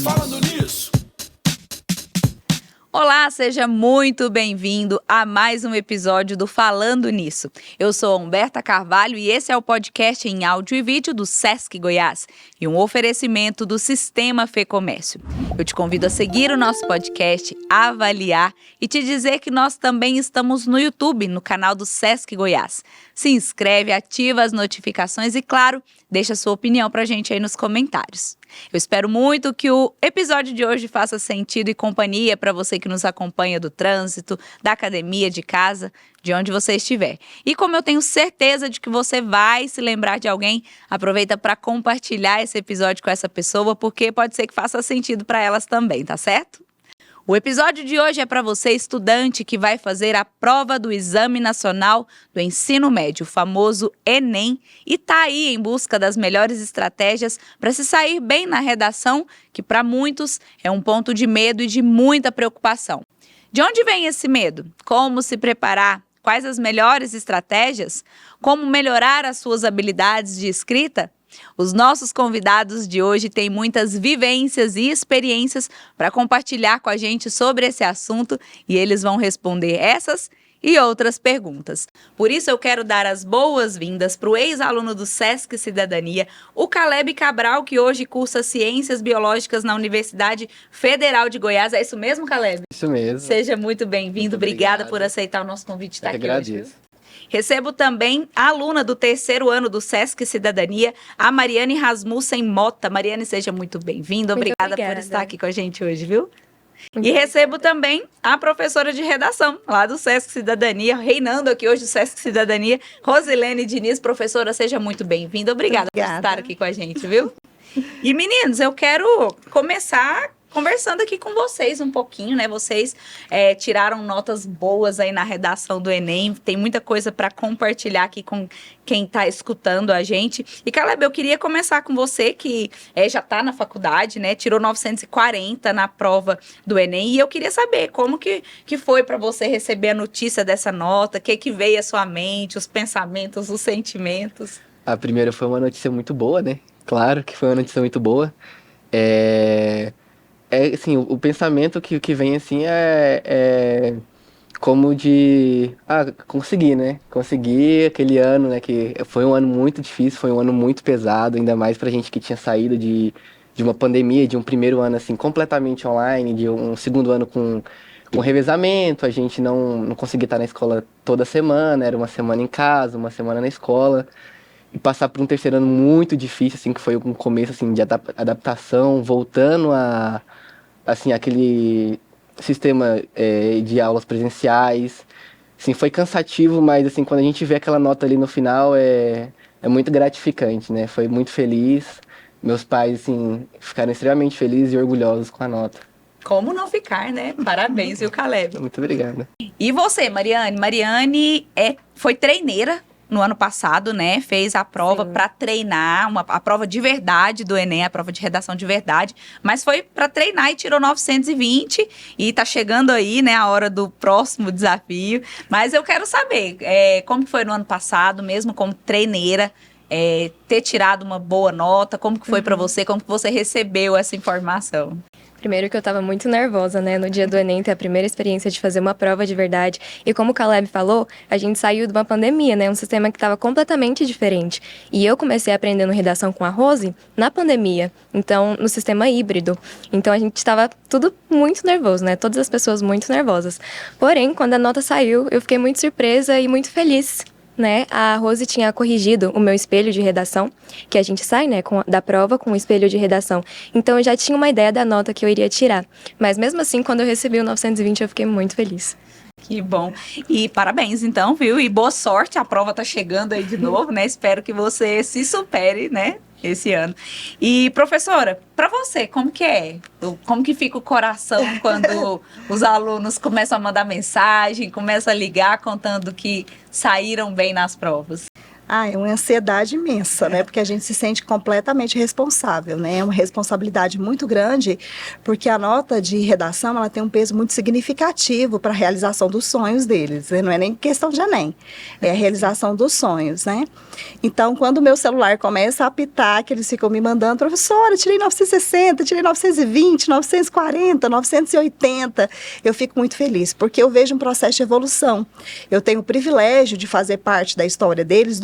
Falando nisso. Olá, seja muito bem-vindo a mais um episódio do Falando Nisso. Eu sou a Humberta Carvalho e esse é o podcast em áudio e vídeo do Sesc Goiás e um oferecimento do Sistema Fê Comércio. Eu te convido a seguir o nosso podcast, avaliar e te dizer que nós também estamos no YouTube, no canal do Sesc Goiás. Se inscreve, ativa as notificações e, claro, deixa sua opinião pra gente aí nos comentários. Eu espero muito que o episódio de hoje faça sentido e companhia para você que nos acompanha do trânsito, da academia, de casa, de onde você estiver. E como eu tenho certeza de que você vai se lembrar de alguém, aproveita para compartilhar esse episódio com essa pessoa, porque pode ser que faça sentido para elas também, tá certo? O episódio de hoje é para você, estudante, que vai fazer a prova do Exame Nacional do Ensino Médio, o famoso Enem, e está aí em busca das melhores estratégias para se sair bem na redação, que para muitos é um ponto de medo e de muita preocupação. De onde vem esse medo? Como se preparar? Quais as melhores estratégias? Como melhorar as suas habilidades de escrita? Os nossos convidados de hoje têm muitas vivências e experiências para compartilhar com a gente sobre esse assunto e eles vão responder essas e outras perguntas. Por isso eu quero dar as boas-vindas para o ex-aluno do Sesc Cidadania, o Caleb Cabral, que hoje cursa Ciências Biológicas na Universidade Federal de Goiás. É isso mesmo, Caleb? Isso mesmo. Seja muito bem-vindo. Obrigada por aceitar o nosso convite de estar aqui agradeço. hoje. Recebo também a aluna do 3º ano do Sesc Cidadania, a Mariane Rasmussen Mota. Mariane, seja muito bem-vinda. Obrigada por estar aqui com a gente hoje, viu? E recebo também a professora de redação lá do Sesc Cidadania, reinando aqui hoje do Sesc Cidadania, Rosilene Diniz. Professora, seja muito bem-vinda. Obrigada por estar aqui com a gente, viu? E meninos, eu quero começar conversando aqui com vocês um pouquinho, né? Vocês tiraram notas boas aí na redação do Enem, tem muita coisa para compartilhar aqui com quem está escutando a gente. E, Caleb, eu queria começar com você, que já está na faculdade, né? Tirou 940 na prova do Enem, e eu queria saber como que foi para você receber a notícia dessa nota, o que veio à sua mente, os pensamentos, os sentimentos. A primeira foi uma notícia muito boa, né? Claro que foi uma notícia muito boa. Assim, o pensamento que vem, assim, como de... consegui, né? Consegui aquele ano, né? Que foi um ano muito difícil, foi um ano muito pesado, ainda mais pra gente que tinha saído de uma pandemia, de um primeiro ano, assim, completamente online, de um segundo ano com revezamento, a gente não conseguia estar na escola toda semana, era uma semana em casa, uma semana na escola. E passar por um terceiro ano muito difícil, assim, que foi um começo, assim, de adaptação, voltando assim, aquele sistema de aulas presenciais. Assim, foi cansativo, mas, assim, quando a gente vê aquela nota ali no final, é muito gratificante, né? Foi muito feliz. Meus pais, assim, ficaram extremamente felizes e orgulhosos com a nota. Como não ficar, né? Parabéns, viu, Caleb? Muito obrigado. E você, Mariane? Mariane foi treineira no ano passado, né? Fez a prova para treinar, a prova de verdade do Enem, a prova de redação de verdade, mas foi para treinar e tirou 920 e tá chegando aí, né, a hora do próximo desafio. Mas eu quero saber como que foi no ano passado, mesmo como treineira, ter tirado uma boa nota, como que foi para você, como que você recebeu essa informação? Primeiro que eu tava muito nervosa, né, no dia do Enem, ter a primeira experiência de fazer uma prova de verdade. E como o Caleb falou, a gente saiu de uma pandemia, né, um sistema que tava completamente diferente. E eu comecei aprendendo redação com a Rose na pandemia, então, no sistema híbrido. Então, a gente tava tudo muito nervoso, né, todas as pessoas muito nervosas. Porém, quando a nota saiu, eu fiquei muito surpresa e muito feliz, né? A Rose tinha corrigido o meu espelho de redação, que a gente sai, né, da prova com o espelho de redação. Então eu já tinha uma ideia da nota que eu iria tirar. Mas mesmo assim, quando eu recebi o 920, eu fiquei muito feliz. Que bom. E parabéns, então, viu? E boa sorte, a prova tá chegando aí de novo, né? Espero que você se supere, né, esse ano. E, professora, para você, como que é? Como que fica o coração quando os alunos começam a mandar mensagem, começam a ligar contando que saíram bem nas provas? É uma ansiedade imensa, né? Porque a gente se sente completamente responsável, né? É uma responsabilidade muito grande, porque a nota de redação, ela tem um peso muito significativo para a realização dos sonhos deles, né? Não é nem questão de Enem, é a realização dos sonhos, né? Então, quando o meu celular começa a apitar, que eles ficam me mandando, professora, tirei 960, tirei 920, 940, 980, eu fico muito feliz, porque eu vejo um processo de evolução. Eu tenho o privilégio de fazer parte da história deles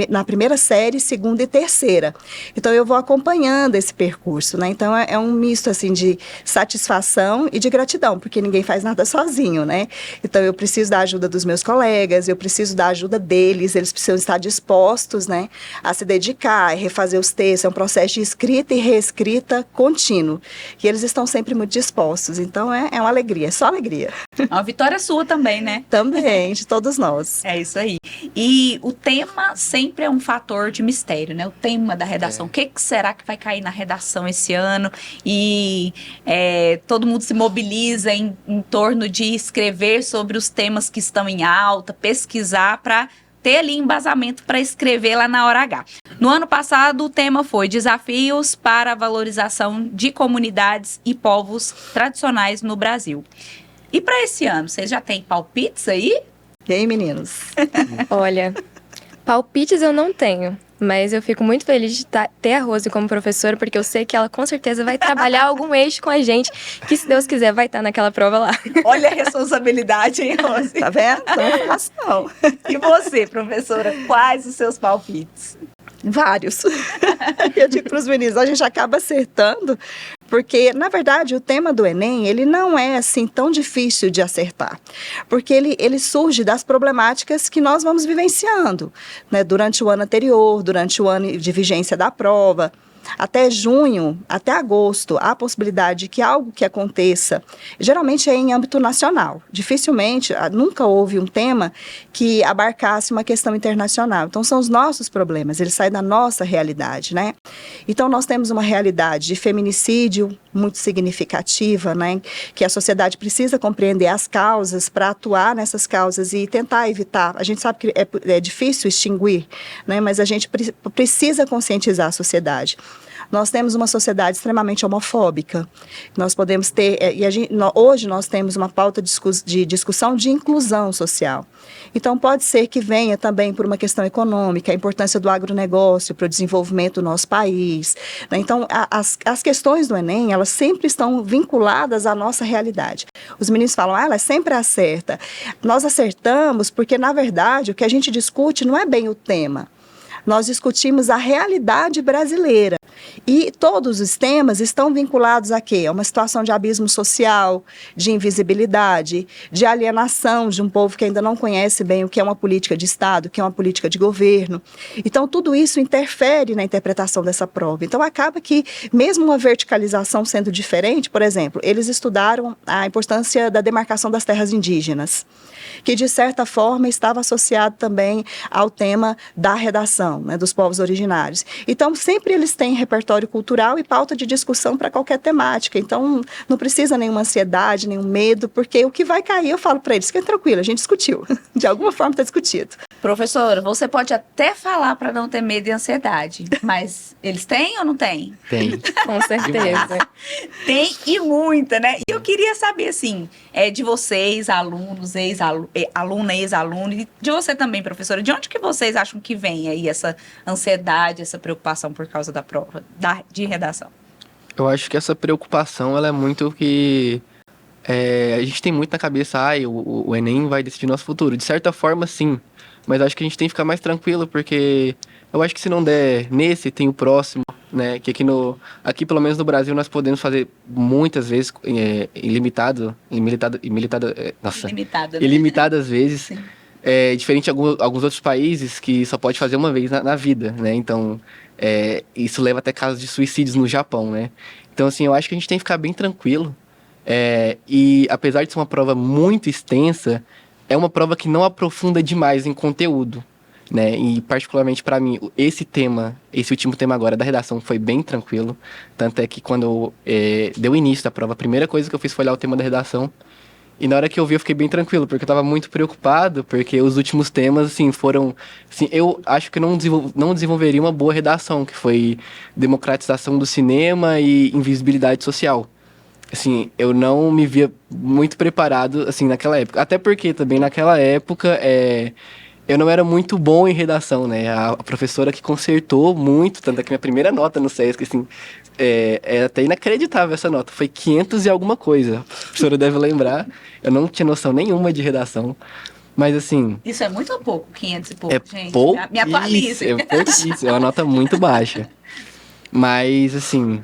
na primeira série, segunda e terceira. Então, eu vou acompanhando esse percurso, né? Então, é um misto, assim, de satisfação e de gratidão, porque ninguém faz nada sozinho, né? Então, eu preciso da ajuda dos meus colegas, eu preciso da ajuda deles, eles precisam estar dispostos, né, a se dedicar, a refazer os textos, é um processo de escrita e reescrita contínuo. E eles estão sempre muito dispostos, então é uma alegria, é só alegria. Uma vitória sua também, né? Também, de todos nós. É isso aí. E o tema sempre é um fator de mistério, né? O tema da redação. O que será que vai cair na redação esse ano? E todo mundo se mobiliza em torno de escrever sobre os temas que estão em alta, pesquisar para ter ali embasamento para escrever lá na hora H. No ano passado, o tema foi Desafios para a Valorização de Comunidades e Povos Tradicionais no Brasil. E para esse ano, vocês já têm palpites aí? E aí, meninos? Olha, palpites eu não tenho, mas eu fico muito feliz de ter a Rose como professora, porque eu sei que ela com certeza vai trabalhar algum eixo com a gente, que se Deus quiser vai estar naquela prova lá. Olha a responsabilidade, hein, Rose? Tá vendo? Não é fácil, não. E você, professora, quais os seus palpites? Vários. Eu digo para os meninos, a gente acaba acertando, porque, na verdade, o tema do Enem, ele não é, assim, tão difícil de acertar, porque ele surge das problemáticas que nós vamos vivenciando, né, durante o ano anterior, durante o ano de vigência da prova. Até junho, até agosto, há a possibilidade de que algo que aconteça, geralmente é em âmbito nacional. Dificilmente, nunca houve um tema que abarcasse uma questão internacional. Então, são os nossos problemas, eles saem da nossa realidade, né? Então, nós temos uma realidade de feminicídio muito significativa, né? Que a sociedade precisa compreender as causas para atuar nessas causas e tentar evitar. A gente sabe que é difícil extinguir, né? Mas a gente precisa conscientizar a sociedade. Nós temos uma sociedade extremamente homofóbica. Nós podemos ter, hoje nós temos uma pauta de discussão de inclusão social. Então, pode ser que venha também por uma questão econômica, a importância do agronegócio para o desenvolvimento do nosso país, né? Então, as questões do Enem, elas sempre estão vinculadas à nossa realidade. Os meninos falam, ela sempre acerta. Nós acertamos porque, na verdade, o que a gente discute não é bem o tema. Nós discutimos a realidade brasileira. E todos os temas estão vinculados a quê? A uma situação de abismo social, de invisibilidade, de alienação de um povo que ainda não conhece bem o que é uma política de Estado, o que é uma política de governo. Então, tudo isso interfere na interpretação dessa prova. Então, acaba que, mesmo uma verticalização sendo diferente, por exemplo, eles estudaram a importância da demarcação das terras indígenas, que, de certa forma, estava associado também ao tema da redação, né, dos povos originários. Então, sempre eles têm repertório cultural e pauta de discussão para qualquer temática. Então, não precisa nenhuma ansiedade, nenhum medo, porque o que vai cair, eu falo para eles, fica tranquilo, a gente discutiu. De alguma forma está discutido. Professora, você pode até falar para não ter medo e ansiedade, mas eles têm ou não têm? Tem. Com certeza. Tem e muita, né? E eu queria saber, assim, de vocês, alunos, aluna, ex-aluno, e de você também, professora, de onde que vocês acham que vem aí essa ansiedade, essa preocupação por causa da prova de redação? Eu acho que essa preocupação, ela é muito que... a gente tem muito na cabeça, o Enem vai decidir nosso futuro. De certa forma, sim. Mas acho que a gente tem que ficar mais tranquilo, porque eu acho que se não der nesse, tem o próximo, né? Que aqui pelo menos no Brasil, nós podemos fazer muitas vezes, ilimitadas vezes. Sim. Diferente de alguns outros países que só pode fazer uma vez na vida, né? Então, isso leva até casos de suicídios no Japão, né? Então, assim, eu acho que a gente tem que ficar bem tranquilo. E apesar de ser uma prova muito extensa, é uma prova que não aprofunda demais em conteúdo, né? E particularmente para mim, esse último tema agora da redação foi bem tranquilo. Tanto é que quando deu início da prova, a primeira coisa que eu fiz foi olhar o tema da redação. E na hora que eu vi, eu fiquei bem tranquilo, porque eu tava muito preocupado, porque os últimos temas, assim, foram... Assim, eu acho que não desenvolveria uma boa redação, que foi democratização do cinema e invisibilidade social. Assim, eu não me via muito preparado, assim, naquela época. Até porque também naquela época, eu não era muito bom em redação, né? A professora que consertou muito, tanto é que minha primeira nota no SESC, assim, é até inacreditável essa nota. Foi 500 e alguma coisa. A professora deve lembrar. Eu não tinha noção nenhuma de redação. Mas, assim... Isso é muito ou pouco? 500 e pouco, gente? Me pouquíssimo, atualize. é pouquíssimo. É uma nota muito baixa. Mas, assim...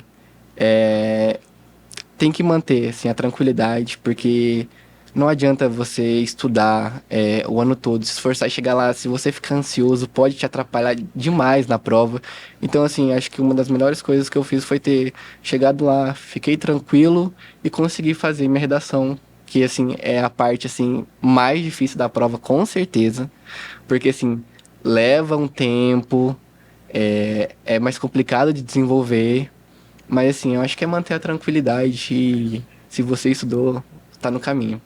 tem que manter, assim, a tranquilidade, porque... Não adianta você estudar o ano todo, se esforçar e chegar lá. Se você ficar ansioso, pode te atrapalhar demais na prova. Então, assim, acho que uma das melhores coisas que eu fiz foi ter chegado lá, fiquei tranquilo e consegui fazer minha redação, que, assim, é a parte, assim, mais difícil da prova, com certeza. Porque, assim, leva um tempo, é mais complicado de desenvolver. Mas, assim, eu acho que é manter a tranquilidade e, se você estudou, tá no caminho.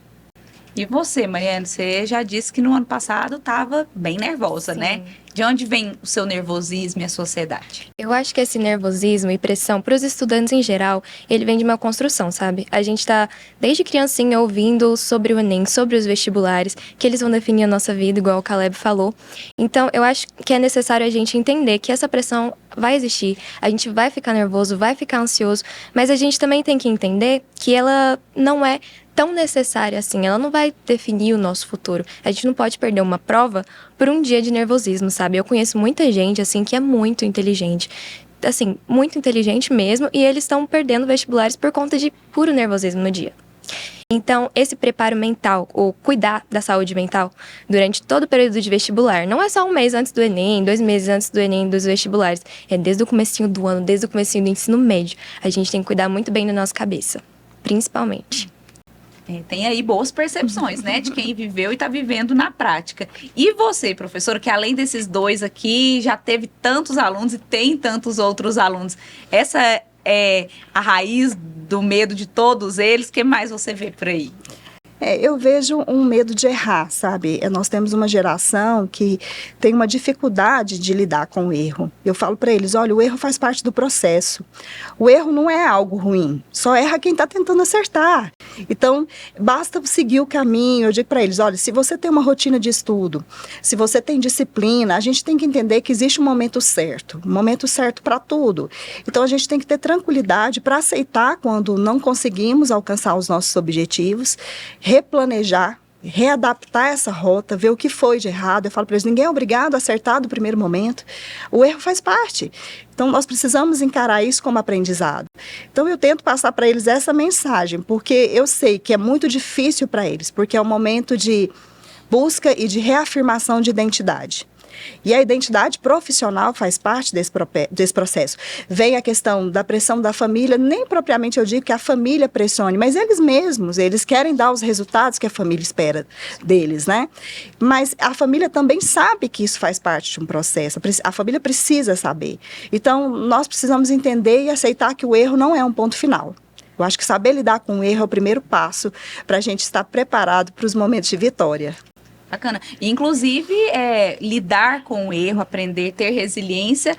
E você, Mariana, você já disse que no ano passado estava bem nervosa, Sim. né? De onde vem o seu nervosismo e a sua ansiedade? Eu acho que esse nervosismo e pressão para os estudantes em geral, ele vem de uma construção, sabe? A gente tá, desde criancinha, ouvindo sobre o Enem, sobre os vestibulares, que eles vão definir a nossa vida, igual o Caleb falou. Então, eu acho que é necessário a gente entender que essa pressão vai existir, a gente vai ficar nervoso, vai ficar ansioso, mas a gente também tem que entender que ela não é tão necessária assim, ela não vai definir o nosso futuro. A gente não pode perder uma prova por um dia de nervosismo, sabe? Eu conheço muita gente, assim, que é muito inteligente. Assim, muito inteligente mesmo, e eles estão perdendo vestibulares por conta de puro nervosismo no dia. Então, esse preparo mental, ou cuidar da saúde mental, durante todo o período de vestibular, não é só um mês antes do Enem, 2 meses antes do Enem, dos vestibulares. É desde o comecinho do ano, desde o comecinho do ensino médio. A gente tem que cuidar muito bem da nossa cabeça, principalmente. Tem aí boas percepções, né, de quem viveu e está vivendo na prática. E você, professora, que além desses dois aqui, já teve tantos alunos e tem tantos outros alunos, essa é a raiz do medo de todos eles? O que mais você vê por aí? Eu vejo um medo de errar, sabe? Nós temos uma geração que tem uma dificuldade de lidar com o erro. Eu falo para eles, olha, o erro faz parte do processo. O erro não é algo ruim, só erra quem está tentando acertar. Então, basta seguir o caminho. Eu digo para eles, olha, se você tem uma rotina de estudo, se você tem disciplina, a gente tem que entender que existe um momento certo para tudo. Então, a gente tem que ter tranquilidade para aceitar quando não conseguimos alcançar os nossos objetivos, replanejar, readaptar essa rota, ver o que foi de errado. Eu falo para eles, ninguém é obrigado a acertar do primeiro momento. O erro faz parte. Então, nós precisamos encarar isso como aprendizado. Então, eu tento passar para eles essa mensagem, porque eu sei que é muito difícil para eles, porque é um momento de busca e de reafirmação de identidade. E a identidade profissional faz parte desse processo. Vem a questão da pressão da família, nem propriamente eu digo que a família pressione, mas eles mesmos, eles querem dar os resultados que a família espera deles, né? Mas a família também sabe que isso faz parte de um processo, a família precisa saber. Então, nós precisamos entender e aceitar que o erro não é um ponto final. Eu acho que saber lidar com o erro é o primeiro passo para a gente estar preparado para os momentos de vitória. Bacana. Inclusive, lidar com o erro, aprender, ter resiliência,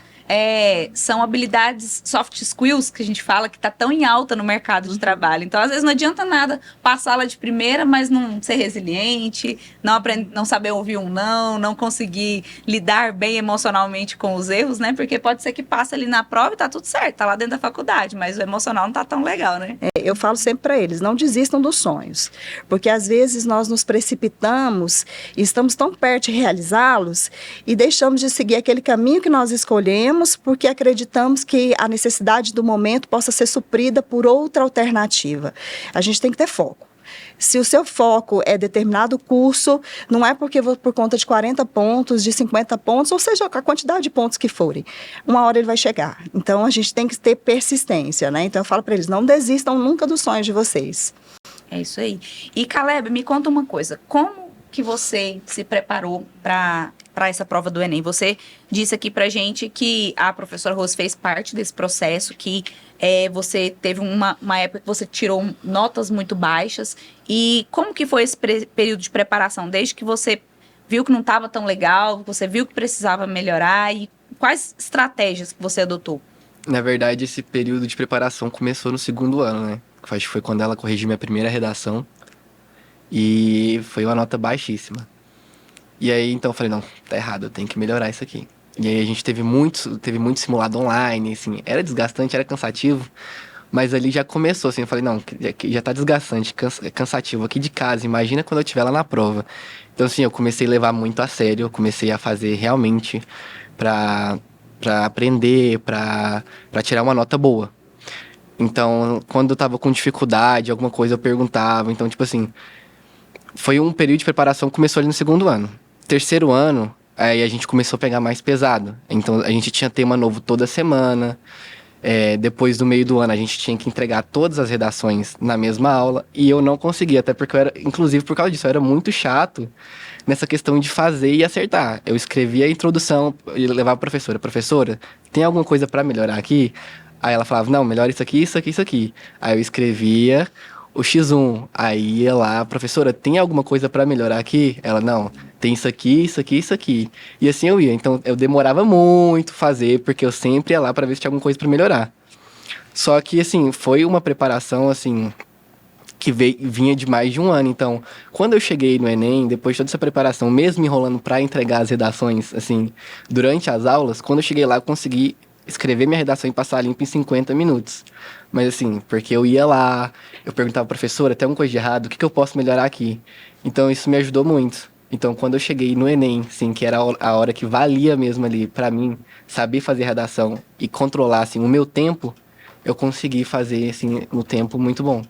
são habilidades, soft skills, que a gente fala, que está tão em alta no mercado de trabalho. Então, às vezes, não adianta nada passá-la de primeira, mas não ser resiliente, não saber ouvir um não conseguir lidar bem emocionalmente com os erros, né? Porque pode ser que passe ali na prova e tá tudo certo, tá lá dentro da faculdade, mas o emocional não tá tão legal, né? Eu falo sempre para eles, não desistam dos sonhos, porque às vezes nós nos precipitamos e estamos tão perto de realizá-los e deixamos de seguir aquele caminho que nós escolhemos porque acreditamos que a necessidade do momento possa ser suprida por outra alternativa. A gente tem que ter foco. Se o seu foco é determinado curso, não é porque por conta de 40 pontos, de 50 pontos, ou seja, a quantidade de pontos que forem, uma hora ele vai chegar. Então, a gente tem que ter persistência, né? Então, eu falo para eles, não desistam nunca dos sonhos de vocês. É isso aí. E, Caleb, me conta uma coisa, como que você se preparou para para essa prova do Enem? Você disse aqui pra gente que a professora Rose fez parte desse processo, que você teve uma época que você tirou notas muito baixas. E como que foi esse período de preparação? Desde que você viu que não estava tão legal, você viu que precisava melhorar, e quais estratégias que você adotou? Na verdade, esse período de preparação começou no segundo ano, né? Acho que foi quando ela corrigiu minha primeira redação. E foi uma nota baixíssima. E aí, então, eu falei, não, tá errado, eu tenho que melhorar isso aqui. E aí a gente teve muito simulado online, assim, era desgastante, era cansativo, mas ali já começou, assim, eu falei, não, já tá desgastante, cansativo aqui de casa, imagina quando eu estiver lá na prova. Então, assim, eu comecei a levar muito a sério, eu comecei a fazer realmente pra aprender, pra tirar uma nota boa. Então, quando eu tava com dificuldade, alguma coisa eu perguntava, então, tipo assim, foi um período de preparação que começou ali no segundo ano. Terceiro ano, aí a gente começou a pegar mais pesado. Então, a gente tinha tema novo toda semana. Depois do meio do ano, a gente tinha que entregar todas as redações na mesma aula. E eu não conseguia, até porque eu era, inclusive por causa disso, eu era muito chato nessa questão de fazer e acertar. Eu escrevia a introdução e levava pra professora. Professora, tem alguma coisa pra melhorar aqui? Aí ela falava, não, melhora isso aqui, isso aqui, isso aqui. Aí eu escrevia o X1, aí ia lá, professora, tem alguma coisa pra melhorar aqui? Ela, não, tem isso aqui, isso aqui, isso aqui. E assim eu ia, então eu demorava muito fazer, porque eu sempre ia lá pra ver se tinha alguma coisa pra melhorar. Só que, assim, foi uma preparação, assim, que vinha de mais de um ano. Então, quando eu cheguei no Enem, depois de toda essa preparação, mesmo enrolando pra entregar as redações, assim, durante as aulas, quando eu cheguei lá, eu consegui escrever minha redação e passar limpo em 50 minutos. Mas assim, porque eu ia lá, eu perguntava, professora, tem alguma coisa de errado? O que eu posso melhorar aqui? Então isso me ajudou muito. Então quando eu cheguei no Enem, assim, que era a hora que valia mesmo ali pra mim, saber fazer redação e controlar, assim, o meu tempo, eu consegui fazer, assim, no tempo muito bom.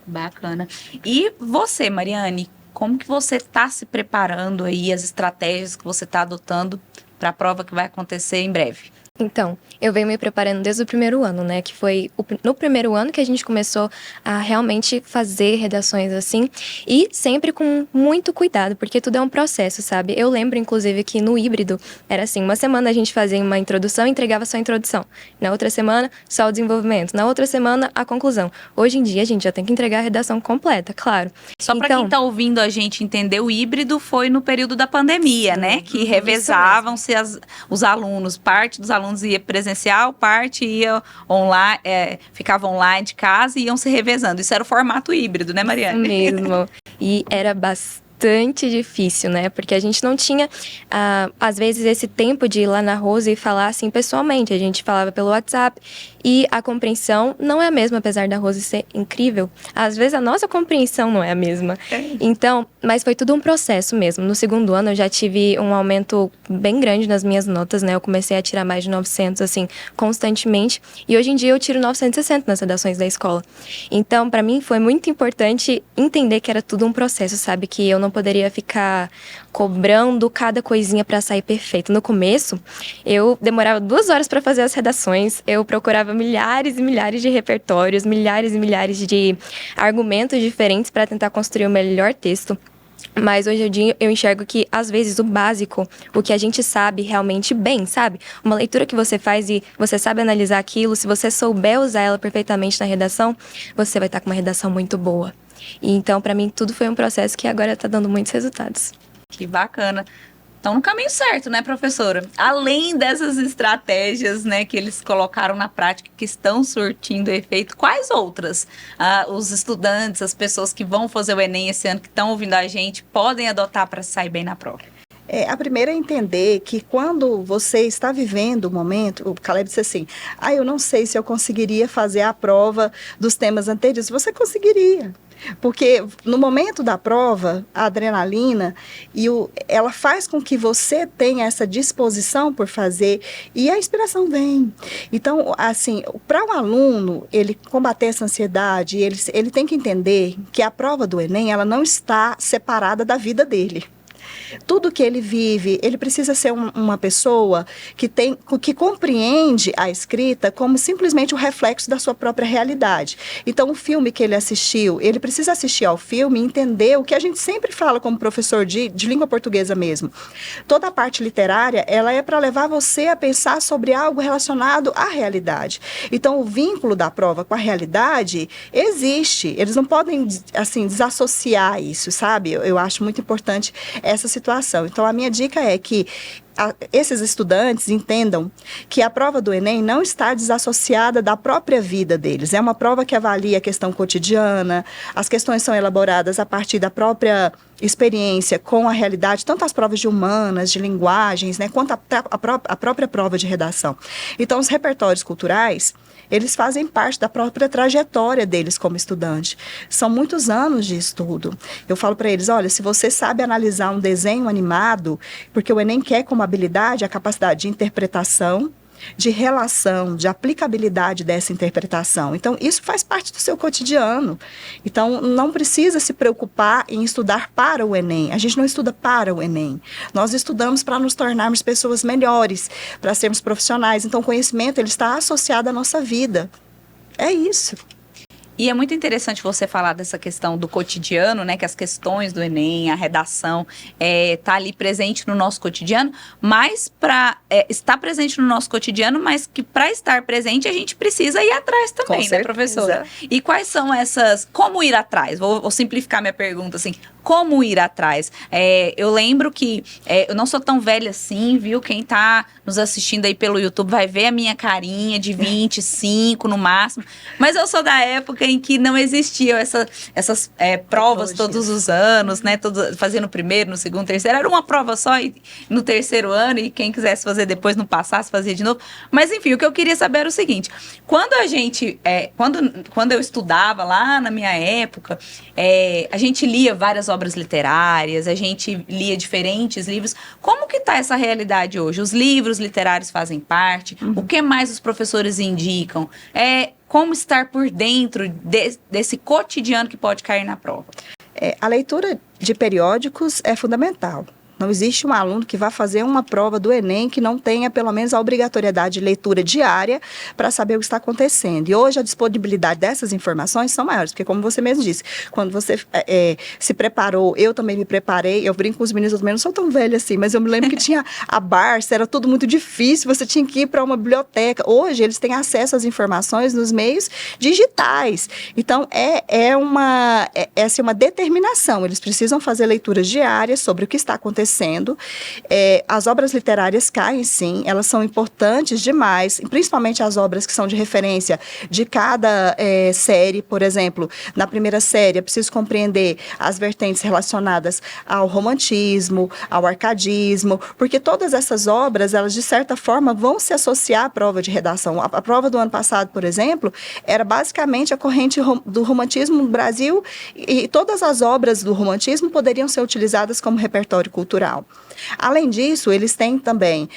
Bacana. E você, Mariane, como que você está se preparando aí, as estratégias que você está adotando para a prova que vai acontecer em breve? Então, eu venho me preparando desde o primeiro ano, né? Que foi no primeiro ano que a gente começou a realmente fazer redações assim. E sempre com muito cuidado, porque tudo é um processo, sabe? Eu lembro, inclusive, que no híbrido era assim, uma semana a gente fazia uma introdução e entregava só a introdução. Na outra semana, só o desenvolvimento. Na outra semana, a conclusão. Hoje em dia, a gente já tem que entregar a redação completa, claro. Só para quem está ouvindo a gente entender, o híbrido foi no período da pandemia, né? Que revezavam-se os alunos. Parte dos alunos ia presencial, parte ia online, ficava online de casa e iam se revezando. Isso era o formato híbrido, né, Mariane? Isso mesmo. E era bastante difícil, né? Porque a gente não tinha, às vezes, esse tempo de ir lá na Rose e falar assim pessoalmente. A gente falava pelo WhatsApp e a compreensão não é a mesma, apesar da Rose ser incrível. Às vezes a nossa compreensão não é a mesma. Então, mas foi tudo um processo mesmo. No segundo ano eu já tive um aumento bem grande nas minhas notas, né? Eu comecei a tirar mais de 900, assim, constantemente. E hoje em dia eu tiro 960 nas redações da escola. Então, para mim foi muito importante entender que era tudo um processo, sabe? Que eu não poderia ficar cobrando cada coisinha para sair perfeito. No começo, eu demorava 2 horas para fazer as redações. Eu procurava milhares e milhares de repertórios, milhares e milhares de argumentos diferentes para tentar construir o melhor texto. Mas hoje em dia eu enxergo que, às vezes, o básico, o que a gente sabe realmente bem, sabe? Uma leitura que você faz e você sabe analisar aquilo, se você souber usar ela perfeitamente na redação, você vai estar com uma redação muito boa. E então, para mim, tudo foi um processo que agora está dando muitos resultados. Que bacana. Estão no caminho certo, né, professora? Além dessas estratégias, né, que eles colocaram na prática, que estão surtindo efeito, quais outras os estudantes, as pessoas que vão fazer o Enem esse ano, que estão ouvindo a gente, podem adotar para sair bem na prova? A primeira é entender que quando você está vivendo o momento, o Caleb disse assim, eu não sei se eu conseguiria fazer a prova dos temas anteriores. Você conseguiria. Porque no momento da prova, a adrenalina, ela faz com que você tenha essa disposição por fazer e a inspiração vem. Então, assim, para o aluno, ele combater essa ansiedade, ele tem que entender que a prova do Enem, ela não está separada da vida dele. tudo que ele vive, ele precisa ser uma pessoa que compreende a escrita como simplesmente o reflexo da sua própria realidade. Então, o filme que ele assistiu, ele precisa assistir ao filme e entender o que a gente sempre fala como professor de língua portuguesa mesmo. Toda a parte literária, ela é para levar você a pensar sobre algo relacionado à realidade. Então, o vínculo da prova com a realidade existe. Eles não podem, assim, desassociar isso, sabe? Eu acho muito importante essa situação. Então, a minha dica é que esses estudantes entendam que a prova do Enem não está desassociada da própria vida deles. É uma prova que avalia a questão cotidiana, as questões são elaboradas a partir da própria experiência com a realidade, tanto as provas de humanas, de linguagens, né, quanto a própria prova de redação. Então, os repertórios culturais, eles fazem parte da própria trajetória deles como estudante. São muitos anos de estudo. Eu falo para eles, olha, se você sabe analisar um desenho animado, porque o Enem quer como habilidade a capacidade de interpretação, de relação, de aplicabilidade dessa interpretação. Então, isso faz parte do seu cotidiano. Então, não precisa se preocupar em estudar para o Enem. A gente não estuda para o Enem. Nós estudamos para nos tornarmos pessoas melhores, para sermos profissionais. Então, o conhecimento ele está associado à nossa vida. É isso. E é muito interessante você falar dessa questão do cotidiano, né? Que as questões do Enem, a redação, tá ali presente no nosso cotidiano, mas para estar presente no nosso cotidiano, mas que para estar presente a gente precisa ir atrás também, né, professora? E quais são essas... Como ir atrás? Vou simplificar minha pergunta, assim. Como ir atrás? Eu lembro que eu não sou tão velha assim, viu? Quem tá nos assistindo aí pelo YouTube vai ver a minha carinha de 25 no máximo, mas eu sou da época em que não existiam essas provas todos os anos, né? Fazia no primeiro, no segundo, terceiro. Era uma prova só e no terceiro ano, e quem quisesse fazer depois não passasse, fazia de novo. Mas, enfim, o que eu queria saber era o seguinte. Quando a gente... quando eu estudava lá na minha época, a gente lia várias obras literárias, a gente lia diferentes livros. Como que está essa realidade hoje? Os livros literários fazem parte? O que mais os professores indicam? Como estar por dentro desse cotidiano que pode cair na prova? A leitura de periódicos é fundamental. Não existe um aluno que vá fazer uma prova do Enem que não tenha pelo menos a obrigatoriedade de leitura diária para saber o que está acontecendo. E hoje a disponibilidade dessas informações são maiores, porque como você mesmo disse, quando você se preparou, eu também me preparei, eu brinco com os meninos, não sou tão velha assim, mas eu me lembro que tinha a Barça, era tudo muito difícil, você tinha que ir para uma biblioteca. Hoje eles têm acesso às informações nos meios digitais. Então é uma determinação, eles precisam fazer leituras diárias sobre o que está acontecendo. As obras literárias caem, sim, elas são importantes demais, principalmente as obras que são de referência de cada série. Por exemplo, na primeira série é preciso compreender as vertentes relacionadas ao romantismo, ao arcadismo, porque todas essas obras, elas de certa forma vão se associar à prova de redação. A prova do ano passado, por exemplo, era basicamente a corrente do romantismo no Brasil, e todas as obras do romantismo poderiam ser utilizadas como repertório cultural. Além disso, eles têm também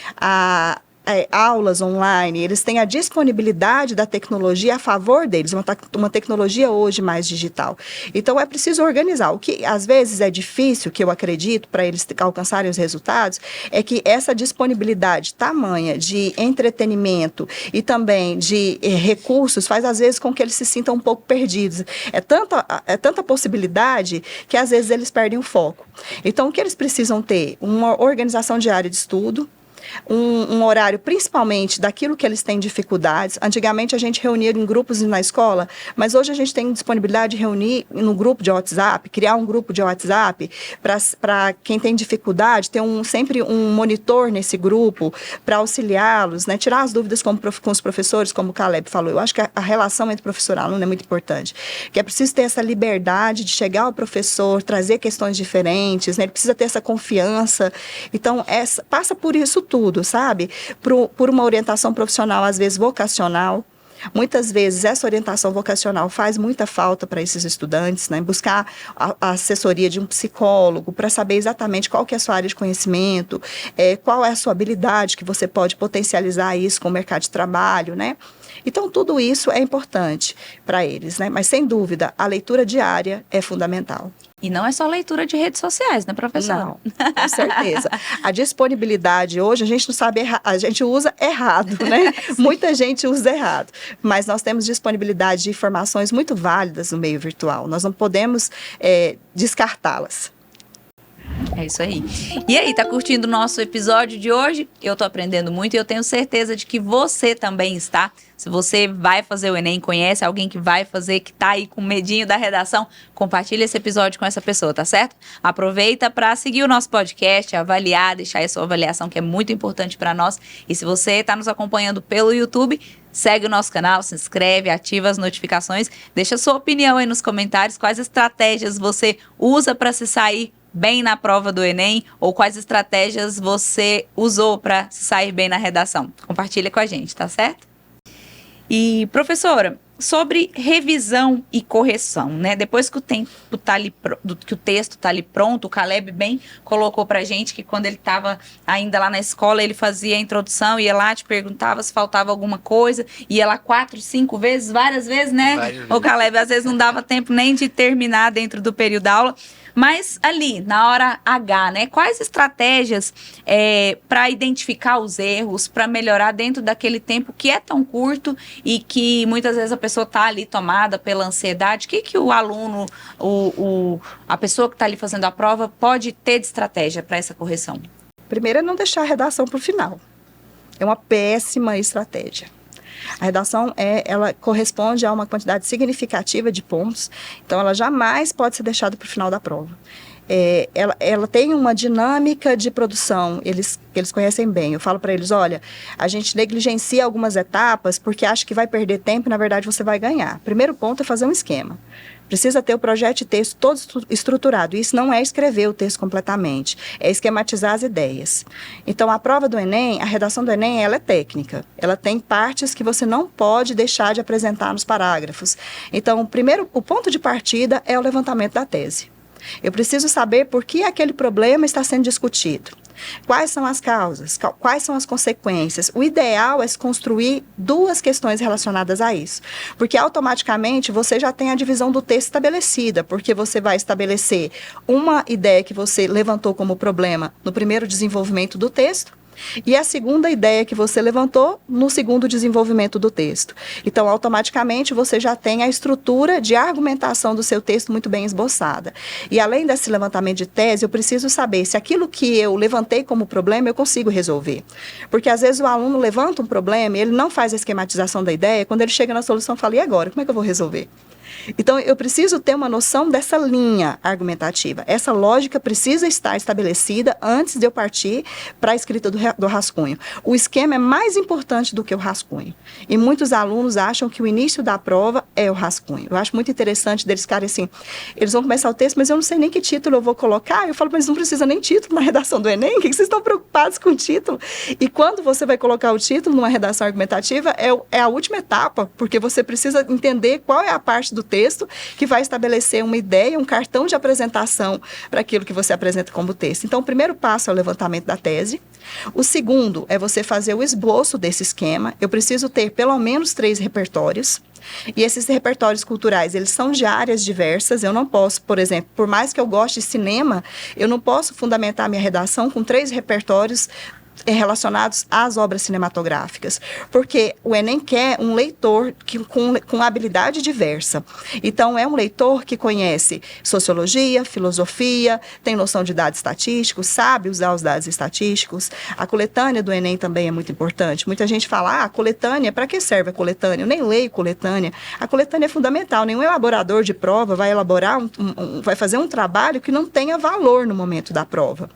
aulas online, eles têm a disponibilidade da tecnologia a favor deles, uma tecnologia hoje mais digital. Então, é preciso organizar. O que, às vezes, é difícil, que eu acredito, para eles alcançarem os resultados, é que essa disponibilidade tamanha de entretenimento e também de recursos faz, às vezes, com que eles se sintam um pouco perdidos. É tanta possibilidade que, às vezes, eles perdem o foco. Então, o que eles precisam ter? Uma organização diária de estudo, um horário principalmente daquilo que eles têm dificuldades. Antigamente a gente reunia em grupos na escola, mas hoje a gente tem disponibilidade de reunir no grupo de WhatsApp, criar um grupo de WhatsApp para quem tem dificuldade, ter sempre um monitor nesse grupo para auxiliá-los, né? Tirar as dúvidas com os professores, como o Caleb falou. Eu acho que a relação entre professor e aluno é muito importante, que é preciso ter essa liberdade de chegar ao professor, trazer questões diferentes, né? Ele precisa ter essa confiança. Então, passa por isso tudo, sabe? Por uma orientação profissional, às vezes vocacional. Muitas vezes essa orientação vocacional faz muita falta para esses estudantes, né? Buscar a assessoria de um psicólogo para saber exatamente qual que é a sua área de conhecimento, qual é a sua habilidade, que você pode potencializar isso com o mercado de trabalho, né? Então, tudo isso é importante para eles, né? Mas, sem dúvida, a leitura diária é fundamental. E não é só leitura de redes sociais, né, professora? Não, com certeza. A disponibilidade hoje, a gente não sabe, a gente usa errado, né? Muita gente usa errado. Mas nós temos disponibilidade de informações muito válidas no meio virtual. Nós não podemos descartá-las. É isso aí. E aí, tá curtindo o nosso episódio de hoje? Eu tô aprendendo muito e eu tenho certeza de que você também está. Se você vai fazer o Enem, conhece alguém que vai fazer, que tá aí com medinho da redação, compartilha esse episódio com essa pessoa, tá certo? Aproveita para seguir o nosso podcast, avaliar, deixar a sua avaliação, que é muito importante para nós. E se você tá nos acompanhando pelo YouTube, segue o nosso canal, se inscreve, ativa as notificações, deixa a sua opinião aí nos comentários, quais estratégias você usa para se sair bem na prova do Enem, ou quais estratégias você usou para se sair bem na redação. Compartilha com a gente, tá certo? E, professora, sobre revisão e correção, né? Depois que o texto tá ali pronto, o Caleb bem colocou pra gente que quando ele estava ainda lá na escola, ele fazia a introdução, ia lá, te perguntava se faltava alguma coisa, ia lá 4, 5 vezes, várias vezes, né? O Caleb, às vezes não dava tempo nem de terminar dentro do período da aula. Mas ali, na hora H, né? Quais estratégias para identificar os erros, para melhorar dentro daquele tempo que é tão curto e que muitas vezes a pessoa está ali tomada pela ansiedade? O que o aluno, a pessoa que está ali fazendo a prova pode ter de estratégia para essa correção? Primeiro é não deixar a redação para o final. É uma péssima estratégia. A redação, ela corresponde a uma quantidade significativa de pontos, então ela jamais pode ser deixada para o final da prova. Ela tem uma dinâmica de produção, eles conhecem bem. Eu falo para eles, olha, a gente negligencia algumas etapas porque acha que vai perder tempo e, na verdade, você vai ganhar. Primeiro ponto é fazer um esquema. Precisa ter o projeto de texto todo estruturado. Isso não é escrever o texto completamente, é esquematizar as ideias. Então, a prova do Enem, a redação do Enem, ela é técnica. Ela tem partes que você não pode deixar de apresentar nos parágrafos. Então, primeiro, o ponto de partida é o levantamento da tese. Eu preciso saber por que aquele problema está sendo discutido. Quais são as causas? Quais são as consequências? O ideal é se construir 2 questões relacionadas a isso. Porque automaticamente você já tem a divisão do texto estabelecida, porque você vai estabelecer uma ideia que você levantou como problema no primeiro desenvolvimento do texto, e a segunda ideia que você levantou no segundo desenvolvimento do texto. Então, automaticamente, você já tem a estrutura de argumentação do seu texto muito bem esboçada. E além desse levantamento de tese, eu preciso saber se aquilo que eu levantei como problema, eu consigo resolver. Porque, às vezes, o aluno levanta um problema e ele não faz a esquematização da ideia, quando ele chega na solução, fala, e agora? Como é que eu vou resolver? Então, eu preciso ter uma noção dessa linha argumentativa. Essa lógica precisa estar estabelecida antes de eu partir para a escrita do rascunho. O esquema é mais importante do que o rascunho. E muitos alunos acham que o início da prova é o rascunho. Eu acho muito interessante deles ficarem assim, eles vão começar o texto, mas eu não sei nem que título eu vou colocar. Eu falo, mas não precisa nem título na redação do Enem, o que vocês estão preocupados com o título? E quando você vai colocar o título numa redação argumentativa, é a última etapa, porque você precisa entender qual é a parte do texto que vai estabelecer uma ideia, um cartão de apresentação para aquilo que você apresenta como texto. Então, o primeiro passo é o levantamento da tese. O segundo é você fazer o esboço desse esquema. Eu preciso ter pelo menos 3 repertórios. E esses repertórios culturais, eles são de áreas diversas. Eu não posso, por exemplo, por mais que eu goste de cinema, eu não posso fundamentar minha redação com 3 repertórios relacionados às obras cinematográficas, porque o Enem quer um leitor com habilidade diversa. Então, é um leitor que conhece sociologia, filosofia, tem noção de dados estatísticos, sabe usar os dados estatísticos. A coletânea do Enem também é muito importante. Muita gente fala, a coletânea, para que serve a coletânea? Eu nem leio coletânea. A coletânea é fundamental. Nenhum elaborador de prova vai elaborar, vai fazer um trabalho que não tenha valor no momento da prova.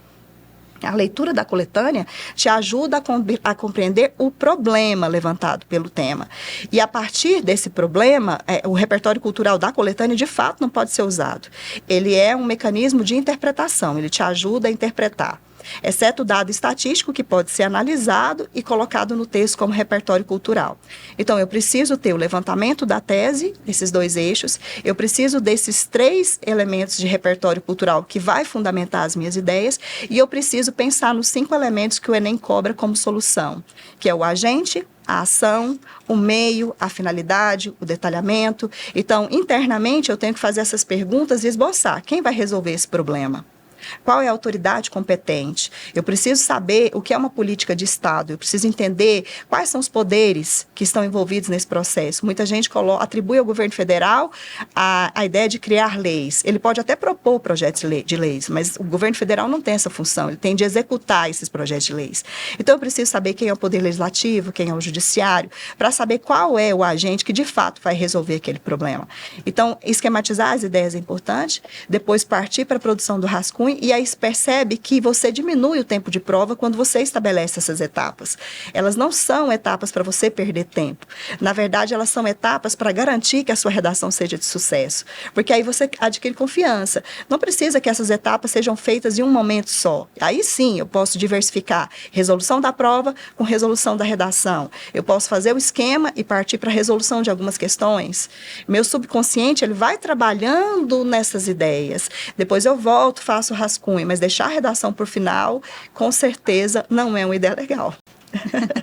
A leitura da coletânea te ajuda a compreender o problema levantado pelo tema. E a partir desse problema, o repertório cultural da coletânea, de fato, não pode ser usado. Ele é um mecanismo de interpretação, ele te ajuda a interpretar. exceto o dado estatístico que pode ser analisado e colocado no texto como repertório cultural. Então, eu preciso ter o levantamento da tese, esses 2 eixos, eu preciso desses 3 elementos de repertório cultural que vai fundamentar as minhas ideias, e eu preciso pensar nos 5 elementos que o Enem cobra como solução, que é o agente, a ação, o meio, a finalidade, o detalhamento. Então, internamente, eu tenho que fazer essas perguntas e esboçar quem vai resolver esse problema. Qual é a autoridade competente? Eu preciso saber o que é uma política de Estado, eu preciso entender quais são os poderes que estão envolvidos nesse processo. Muita gente atribui ao governo federal a ideia de criar leis. Ele pode até propor projetos de leis, mas o governo federal não tem essa função, ele tem de executar esses projetos de leis. Então, eu preciso saber quem é o poder legislativo, quem é o judiciário, para saber qual é o agente que, de fato, vai resolver aquele problema. Então, esquematizar as ideias é importante, depois partir para a produção do rascunho, e aí se percebe que você diminui o tempo de prova quando você estabelece essas etapas. Elas não são etapas para você perder tempo. Na verdade, elas são etapas para garantir que a sua redação seja de sucesso. Porque aí você adquire confiança. Não precisa que essas etapas sejam feitas em um momento só. Aí sim, eu posso diversificar resolução da prova com resolução da redação. Eu posso fazer o esquema e partir para a resolução de algumas questões. Meu subconsciente, ele vai trabalhando nessas ideias. Depois eu volto, faço o rascunho, mas deixar a redação por final, com certeza, não é uma ideia legal.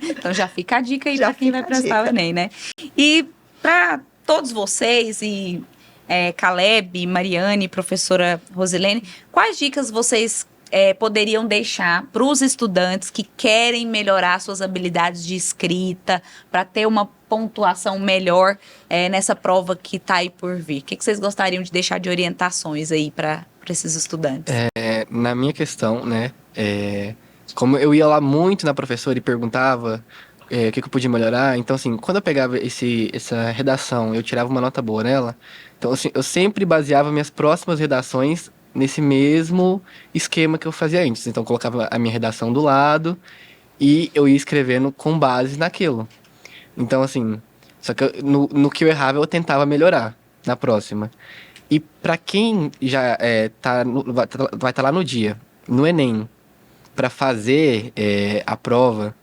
Então já fica a dica aí para quem vai prestar o Enem, né? E para todos vocês, e Caleb, Mariane, professora Rosilene, quais dicas vocês poderiam deixar para os estudantes que querem melhorar suas habilidades de escrita, para ter uma pontuação melhor nessa prova que está aí por vir? O que vocês gostariam de deixar de orientações aí para esses estudantes? Na minha questão, né, como eu ia lá muito na professora e perguntava o que eu podia melhorar, então assim, quando eu pegava essa redação, eu tirava uma nota boa nela, então assim, eu sempre baseava minhas próximas redações nesse mesmo esquema que eu fazia antes. Então eu colocava a minha redação do lado e eu ia escrevendo com base naquilo. Então assim, só que no que eu errava eu tentava melhorar na próxima. E para quem já vai estar lá no dia, no Enem, para fazer a prova,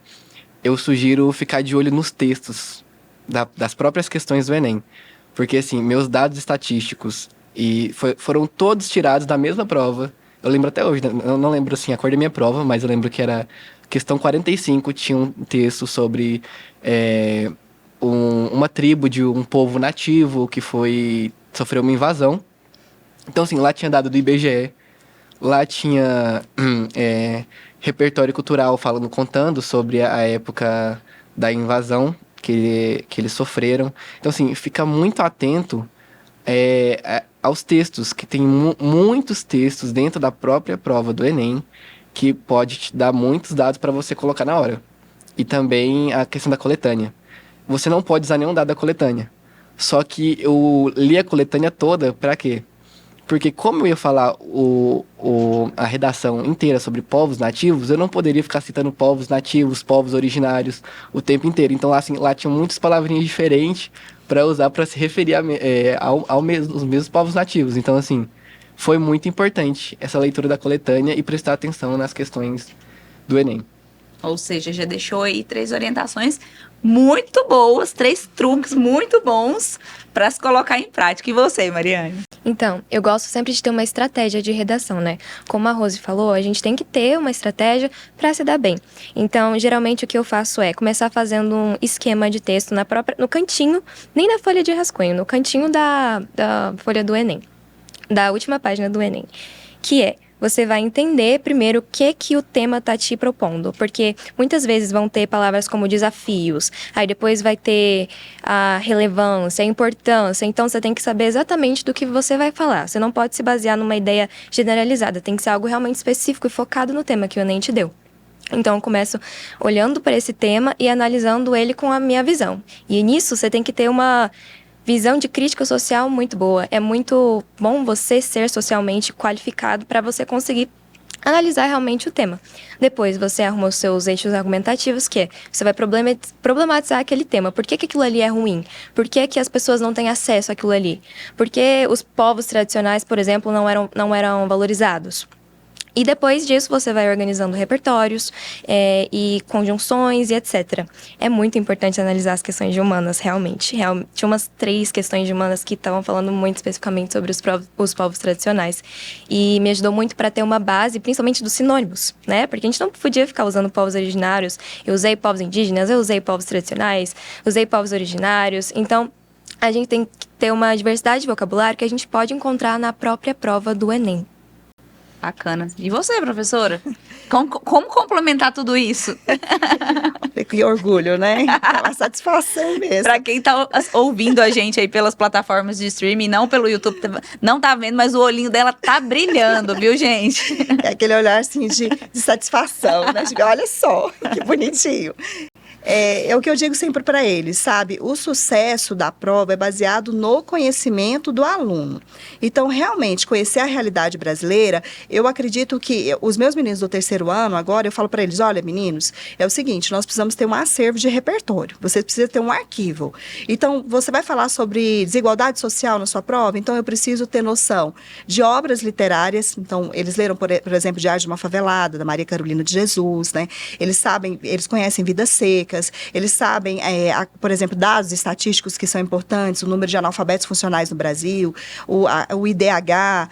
eu sugiro ficar de olho nos textos das próprias questões do Enem. Porque, assim, meus dados estatísticos foram todos tirados da mesma prova. Eu lembro até hoje, eu não lembro, assim, a cor da minha prova, mas eu lembro que era questão 45, tinha um texto sobre uma tribo de um povo nativo que sofreu uma invasão. Então, assim, lá tinha dado do IBGE, lá tinha repertório cultural contando sobre a época da invasão que eles sofreram. Então, assim, fica muito atento aos textos, que tem muitos textos dentro da própria prova do Enem, que pode te dar muitos dados para você colocar na hora. E também a questão da coletânea. Você não pode usar nenhum dado da coletânea. Só que eu li a coletânea toda, para quê? Porque como eu ia falar a redação inteira sobre povos nativos, eu não poderia ficar citando povos nativos, povos originários o tempo inteiro. Então, assim, lá tinha muitas palavrinhas diferentes para usar para se referir aos mesmos povos nativos. Então, assim, foi muito importante essa leitura da coletânea e prestar atenção nas questões do Enem. Ou seja, já deixou aí 3 orientações muito boas, 3 truques muito bons para se colocar em prática. E você, Mariane? Então, eu gosto sempre de ter uma estratégia de redação, né? Como a Rose falou, a gente tem que ter uma estratégia para se dar bem. Então, geralmente o que eu faço é começar fazendo um esquema de texto no cantinho, nem na folha de rascunho, no cantinho da folha do Enem, da última página do Enem, que é: você vai entender primeiro o que o tema está te propondo, porque muitas vezes vão ter palavras como desafios, aí depois vai ter a relevância, a importância, então você tem que saber exatamente do que você vai falar. Você não pode se basear numa ideia generalizada, tem que ser algo realmente específico e focado no tema que o Enem te deu. Então, eu começo olhando para esse tema e analisando ele com a minha visão. E nisso, você tem que ter uma visão de crítica social muito boa. É muito bom você ser socialmente qualificado para você conseguir analisar realmente o tema. Depois, você arruma os seus eixos argumentativos, que é: você vai problematizar aquele tema. Por que aquilo ali é ruim? Por que as pessoas não têm acesso àquilo ali? Por que os povos tradicionais, por exemplo, não eram valorizados? E depois disso, você vai organizando repertórios e conjunções e etc. É muito importante analisar as questões de humanas, realmente. Tinha umas 3 questões de humanas que estavam falando muito especificamente sobre os povos tradicionais. E me ajudou muito para ter uma base, principalmente dos sinônimos, né? Porque a gente não podia ficar usando povos originários. Eu usei povos indígenas, eu usei povos tradicionais, usei povos originários. Então, a gente tem que ter uma diversidade de vocabulário que a gente pode encontrar na própria prova do Enem. Bacana. E você, professora? Como complementar tudo isso? Que orgulho, né? É uma satisfação mesmo. Pra quem tá ouvindo a gente aí pelas plataformas de streaming, não pelo YouTube, não tá vendo, mas o olhinho dela tá brilhando, viu, gente? É aquele olhar, assim, de satisfação, né? Tipo, olha só, que bonitinho. É o que eu digo sempre para eles, sabe? O sucesso da prova é baseado no conhecimento do aluno. Então, realmente, conhecer a realidade brasileira, eu acredito que os meus meninos do 3º ano, agora, eu falo para eles, olha, meninos, é o seguinte, nós precisamos ter um acervo de repertório. Você precisa ter um arquivo. Então, você vai falar sobre desigualdade social na sua prova? Então, eu preciso ter noção de obras literárias. Então, eles leram, por exemplo, Diário de uma Favelada, da Maria Carolina de Jesus, né? Eles sabem, eles conhecem Vidas Secas, eles sabem, por exemplo, dados estatísticos que são importantes, o número de analfabetos funcionais no Brasil, o IDH,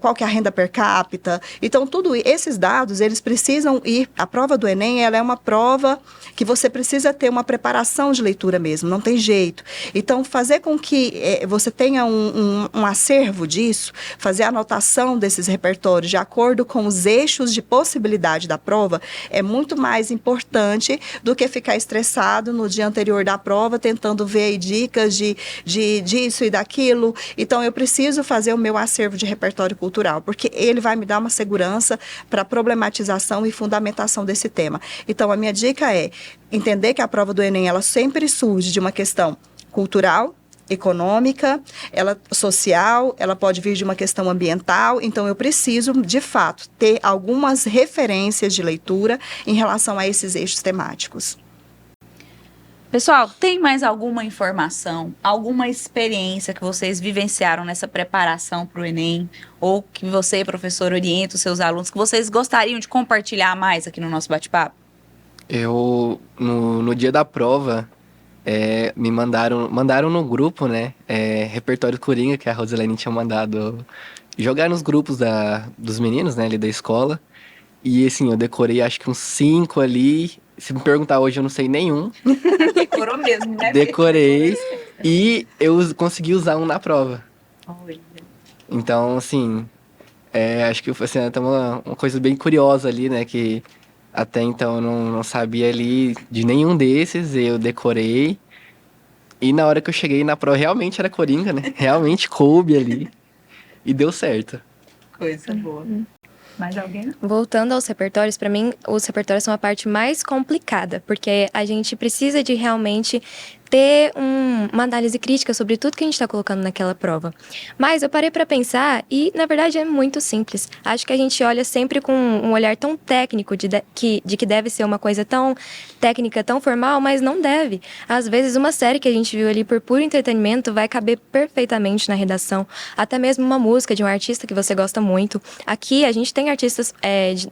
qual que é a renda per capita. Então, tudo esses dados, eles precisam ir. A prova do Enem, ela é uma prova que você precisa ter uma preparação de leitura mesmo, não tem jeito. Então, fazer com que você tenha um acervo disso, fazer a anotação desses repertórios de acordo com os eixos de possibilidade da prova, é muito mais importante do que ficar estressado no dia anterior da prova, tentando ver aí dicas disso e daquilo. Então, eu preciso fazer o meu acervo de repertório cultural, porque ele vai me dar uma segurança para problematização e fundamentação desse tema. Então, a minha dica é entender que a prova do Enem, ela sempre surge de uma questão cultural, econômica, ela social, ela pode vir de uma questão ambiental, então eu preciso, de fato, ter algumas referências de leitura em relação a esses eixos temáticos. Pessoal, tem mais alguma informação, alguma experiência que vocês vivenciaram nessa preparação para o Enem? Ou que você, professor, orienta os seus alunos, que vocês gostariam de compartilhar mais aqui no nosso bate-papo? No dia da prova, me mandaram no grupo, né? Repertório Coringa, que a Rosilene tinha mandado jogar nos grupos dos meninos, né, ali da escola. E assim, eu decorei acho que uns 5 ali. Se me perguntar hoje, eu não sei nenhum. Decorou mesmo, né? Decorei e eu consegui usar um na prova. Olha. Então, assim, acho que foi assim, até uma coisa bem curiosa ali, né? Que até então eu não sabia ali de nenhum desses, eu decorei. E na hora que eu cheguei na prova, realmente era Coringa, né? Realmente coube ali. E deu certo. Coisa boa. Mais alguém? Voltando aos repertórios, para mim, os repertórios são a parte mais complicada, porque a gente precisa de realmente ter uma análise crítica sobre tudo que a gente está colocando naquela prova. Mas eu parei para pensar e, na verdade, é muito simples. Acho que a gente olha sempre com um olhar tão técnico de que deve ser uma coisa tão técnica, tão formal, mas não deve. Às vezes, uma série que a gente viu ali por puro entretenimento vai caber perfeitamente na redação. Até mesmo uma música de um artista que você gosta muito. Aqui, a gente tem artistas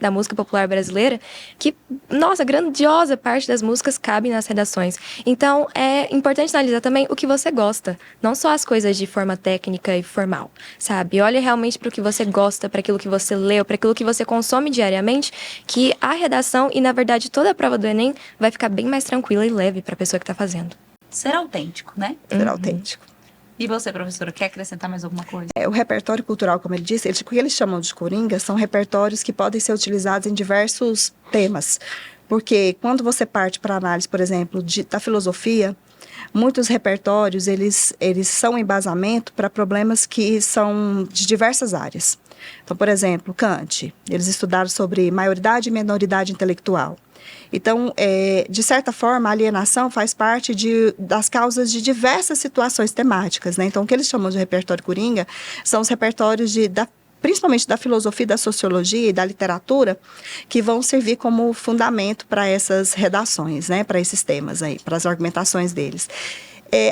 da música popular brasileira que, nossa, grandiosa parte das músicas cabem nas redações. Então, é importante analisar também o que você gosta, não só as coisas de forma técnica e formal, sabe? Olha realmente para o que você gosta, para aquilo que você leu, para aquilo que você consome diariamente, que a redação e, na verdade, toda a prova do Enem vai ficar bem mais tranquila e leve para a pessoa que está fazendo. Ser autêntico, né? Ser autêntico. E você, professora, quer acrescentar mais alguma coisa? O repertório cultural, como ele disse, o que eles chamam de coringa são repertórios que podem ser utilizados em diversos temas. Porque quando você parte para análise, por exemplo, da filosofia, muitos repertórios, eles são embasamento para problemas que são de diversas áreas. Então, por exemplo, Kant, eles estudaram sobre maioridade e minoridade intelectual. Então, de certa forma, a alienação faz parte das causas de diversas situações temáticas, né? Então, o que eles chamam de repertório coringa são os repertórios principalmente da filosofia, da sociologia e da literatura, que vão servir como fundamento para essas redações, né? Para esses temas aí, para as argumentações deles.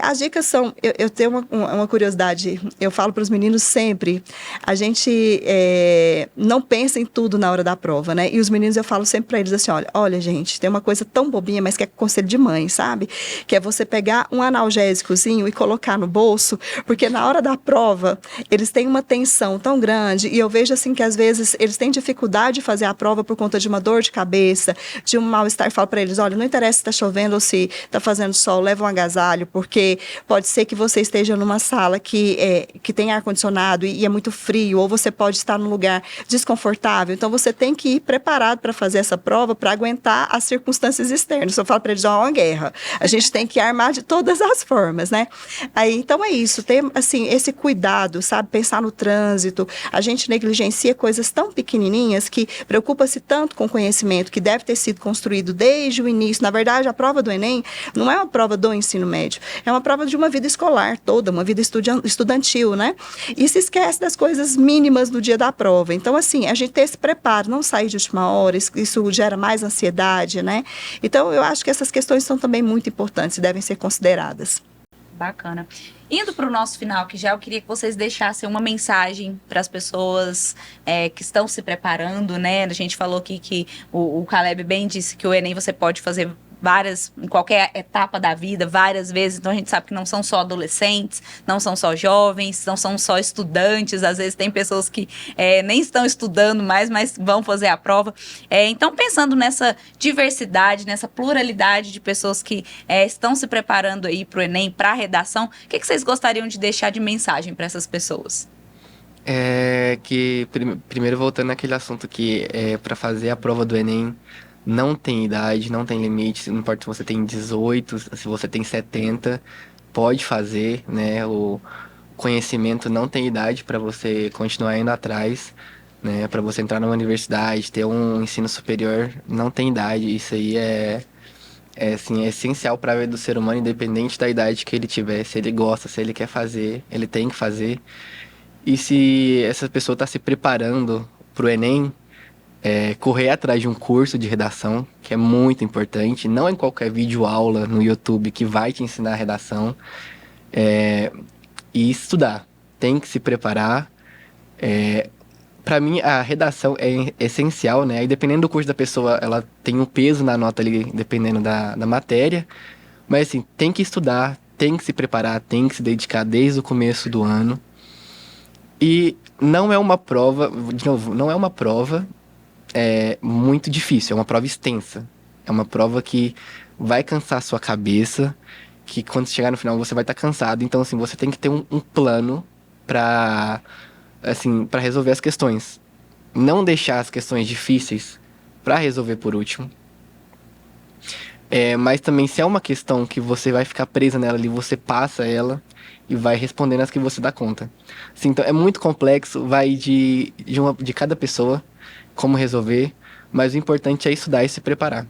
As dicas são, eu tenho uma curiosidade, eu falo para os meninos sempre, a gente não pensa em tudo na hora da prova, né? E os meninos eu falo sempre para eles assim, olha gente, tem uma coisa tão bobinha, mas que é conselho de mãe, sabe? Que é você pegar um analgésicozinho e colocar no bolso, porque na hora da prova, eles têm uma tensão tão grande, e eu vejo assim que às vezes eles têm dificuldade de fazer a prova por conta de uma dor de cabeça, de um mal-estar. Eu falo para eles, olha, não interessa se está chovendo ou se está fazendo sol, leva um agasalho, porque pode ser que você esteja numa sala que tem ar-condicionado e é muito frio, ou você pode estar num lugar desconfortável. Então, você tem que ir preparado para fazer essa prova, para aguentar as circunstâncias externas. Eu falo para eles, uma guerra. A gente tem que armar de todas as formas, né? Então, é isso. Ter, assim, esse cuidado, sabe? Pensar no trânsito. A gente negligencia coisas tão pequenininhas que preocupa-se tanto com o conhecimento que deve ter sido construído desde o início. Na verdade, a prova do Enem não é uma prova do ensino médio, é uma prova de uma vida escolar toda, uma vida estudantil, né? E se esquece das coisas mínimas do dia da prova. Então, assim, a gente ter esse preparo, não sair de última hora, isso gera mais ansiedade, né? Então, eu acho que essas questões são também muito importantes e devem ser consideradas. Bacana. Indo para o nosso final, que já eu queria que vocês deixassem uma mensagem para as pessoas que estão se preparando, né? A gente falou aqui que o Caleb bem disse que o Enem você pode fazer em qualquer etapa da vida, várias vezes. Então, a gente sabe que não são só adolescentes, não são só jovens, não são só estudantes. Às vezes, tem pessoas que nem estão estudando mais, mas vão fazer a prova. Então, pensando nessa diversidade, nessa pluralidade de pessoas que estão se preparando aí para o Enem, para a redação, o que vocês gostariam de deixar de mensagem para essas pessoas? Que, primeiro, voltando naquele assunto que para fazer a prova do Enem, não tem idade, não tem limite, não importa se você tem 18, se você tem 70, pode fazer, né? O conhecimento não tem idade para você continuar indo atrás, né? Para você entrar numa universidade, ter um ensino superior, não tem idade. Isso aí assim, é essencial para a vida do ser humano, independente da idade que ele tiver. Se ele gosta, se ele quer fazer, ele tem que fazer. E se essa pessoa está se preparando para o Enem, correr atrás de um curso de redação, que é muito importante. Não é qualquer vídeo aula no YouTube que vai te ensinar a redação. E estudar. Tem que se preparar. Para mim, a redação é essencial, né? E dependendo do curso da pessoa, ela tem um peso na nota ali, dependendo da matéria. Mas, assim, tem que estudar, tem que se preparar, tem que se dedicar desde o começo do ano. E não é uma prova, de novo, não é uma prova muito difícil, é uma prova extensa. É uma prova que vai cansar a sua cabeça, que quando chegar no final você vai estar cansado. Então, assim, você tem que ter um plano para resolver as questões. Não deixar as questões difíceis para resolver por último. Mas também, se é uma questão que você vai ficar presa nela ali, você passa ela e vai respondendo as que você dá conta. Assim, então, é muito complexo, vai de cada pessoa, como resolver, mas o importante é estudar e se preparar.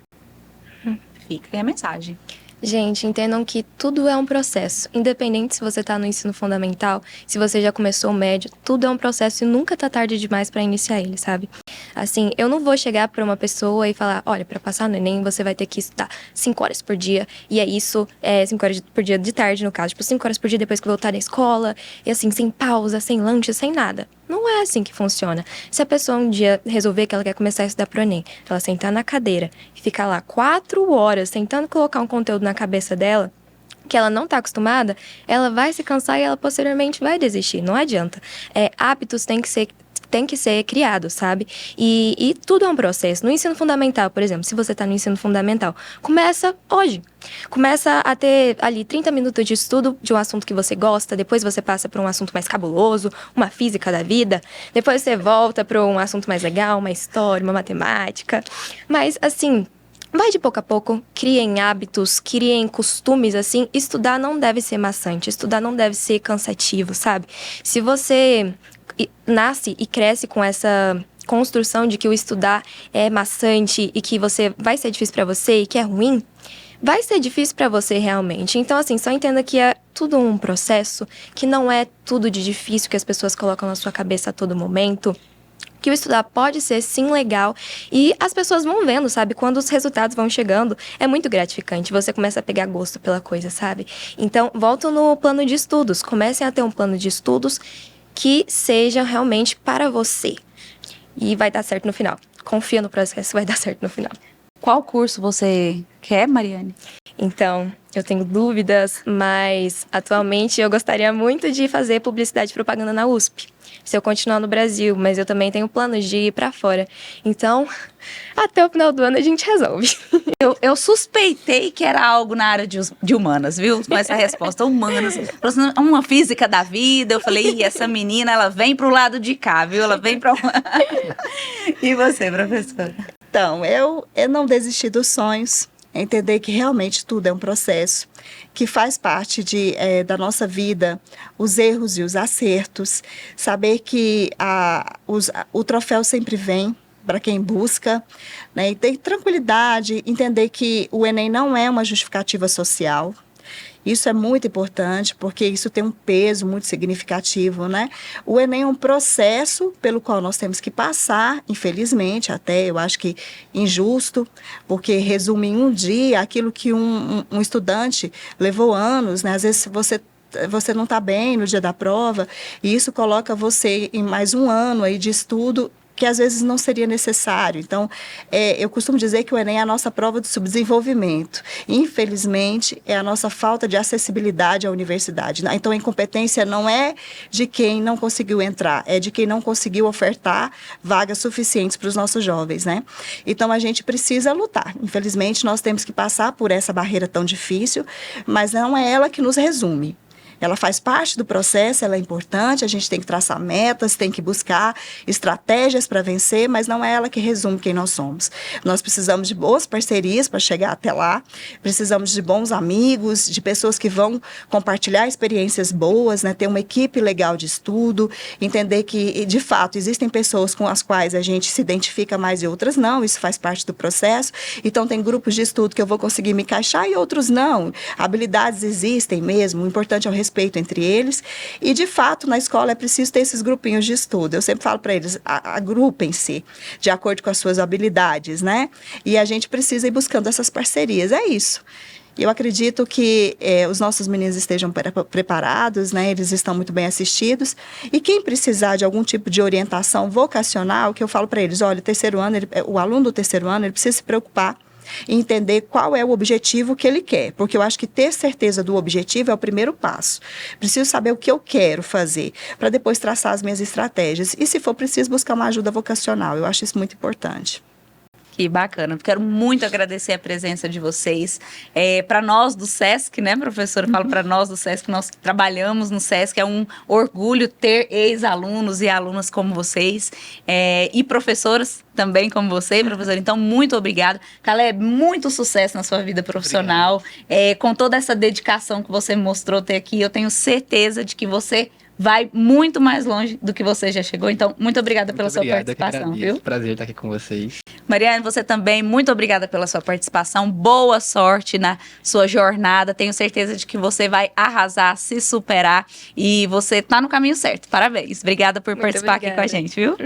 Fica aí a mensagem. Gente, entendam que tudo é um processo. Independente se você está no ensino fundamental, se você já começou o médio, tudo é um processo e nunca tá tarde demais para iniciar ele, sabe? Assim, eu não vou chegar para uma pessoa e falar, olha, para passar no Enem você vai ter que estudar 5 horas por dia, e é isso, 5 horas por dia de tarde, no caso, tipo, 5 horas por dia depois que voltar da escola, e assim, sem pausa, sem lanche, sem nada. Não é assim que funciona. Se a pessoa um dia resolver que ela quer começar a estudar pro Enem, ela sentar na cadeira e ficar lá 4 horas tentando colocar um conteúdo na cabeça dela, que ela não está acostumada, ela vai se cansar e ela posteriormente vai desistir. Não adianta. Hábitos têm que ser criados, sabe? E tudo é um processo. No ensino fundamental, por exemplo, se você está no ensino fundamental, começa hoje. Começa a ter ali 30 minutos de estudo de um assunto que você gosta, depois você passa para um assunto mais cabuloso, uma física da vida, depois você volta para um assunto mais legal, uma história, uma matemática. Mas, assim, vai de pouco a pouco, criem hábitos, criem costumes, assim. Estudar não deve ser maçante, estudar não deve ser cansativo, sabe? Se você nasce e cresce com essa construção de que o estudar é maçante e que vai ser difícil para você e que é ruim, vai ser difícil para você realmente. Então, assim, só entenda que é tudo um processo, que não é tudo de difícil que as pessoas colocam na sua cabeça a todo momento. que o estudar pode ser sim legal e as pessoas vão vendo, sabe? Quando os resultados vão chegando, é muito gratificante, você começa a pegar gosto pela coisa, sabe? Então, volto no plano de estudos, comecem a ter um plano de estudos que seja realmente para você e vai dar certo no final. Confia no processo, vai dar certo no final. Qual curso você quer, Mariane? Então, eu tenho dúvidas, mas atualmente eu gostaria muito de fazer publicidade e propaganda na USP, se eu continuar no Brasil, mas eu também tenho planos de ir para fora. Então, até o final do ano a gente resolve. Eu suspeitei que era algo na área de humanas, viu? Com essa resposta, humanas. Uma física da vida. Eu falei, essa menina, ela vem pro lado de cá, viu? Ela vem pra... E você, professora? Então, eu não desisti dos sonhos, entender que realmente tudo é um processo, que faz parte da nossa vida, os erros e os acertos, saber que o troféu sempre vem para quem busca, né? E ter tranquilidade, entender que o Enem não é uma justificativa social. Isso é muito importante, porque isso tem um peso muito significativo, né? O Enem é um processo pelo qual nós temos que passar, infelizmente, até eu acho que injusto, porque resume em um dia aquilo que um estudante levou anos, né? Às vezes você não está bem no dia da prova, e isso coloca você em mais um ano aí de estudo, que às vezes não seria necessário. Então, eu costumo dizer que o Enem é a nossa prova de subdesenvolvimento. Infelizmente, é a nossa falta de acessibilidade à universidade. Então, a incompetência não é de quem não conseguiu entrar, é de quem não conseguiu ofertar vagas suficientes para os nossos jovens, né? Então, a gente precisa lutar. Infelizmente, nós temos que passar por essa barreira tão difícil, mas não é ela que nos resume. Ela faz parte do processo, ela é importante, a gente tem que traçar metas, tem que buscar estratégias para vencer, mas não é ela que resume quem nós somos. Nós precisamos de boas parcerias para chegar até lá, precisamos de bons amigos, de pessoas que vão compartilhar experiências boas, né? Ter uma equipe legal de estudo, entender que, de fato, existem pessoas com as quais a gente se identifica mais e outras não, isso faz parte do processo. Então, tem grupos de estudo que eu vou conseguir me encaixar e outros não. Habilidades existem mesmo, o importante é o respeito entre eles, e de fato na escola é preciso ter esses grupinhos de estudo. Eu sempre falo para eles, agrupem-se de acordo com as suas habilidades, né? E a gente precisa ir buscando essas parcerias, é isso. Eu acredito que os nossos meninos estejam preparados, né? Eles estão muito bem assistidos, e quem precisar de algum tipo de orientação vocacional, que eu falo para eles, olha, o aluno do terceiro ano, ele precisa se preocupar e entender qual é o objetivo que ele quer, porque eu acho que ter certeza do objetivo é o primeiro passo. Preciso saber o que eu quero fazer, para depois traçar as minhas estratégias, e se for preciso buscar uma ajuda vocacional, eu acho isso muito importante. Que bacana. Quero muito agradecer a presença de vocês. Para nós do SESC, né, professora? Eu falo para nós do SESC, nós trabalhamos no SESC, é um orgulho ter ex-alunos e alunas como vocês, e professoras também como você, professora. Então, muito obrigada. Caleb, muito sucesso na sua vida profissional. Com toda essa dedicação que você mostrou ter aqui, eu tenho certeza de que você vai muito mais longe do que você já chegou. Então, muito obrigada pela sua participação, viu? Prazer estar aqui com vocês. Mariane, você também, muito obrigada pela sua participação. Boa sorte na sua jornada. Tenho certeza de que você vai arrasar, se superar, e você está no caminho certo. Parabéns. Obrigada por participar aqui com a gente, viu?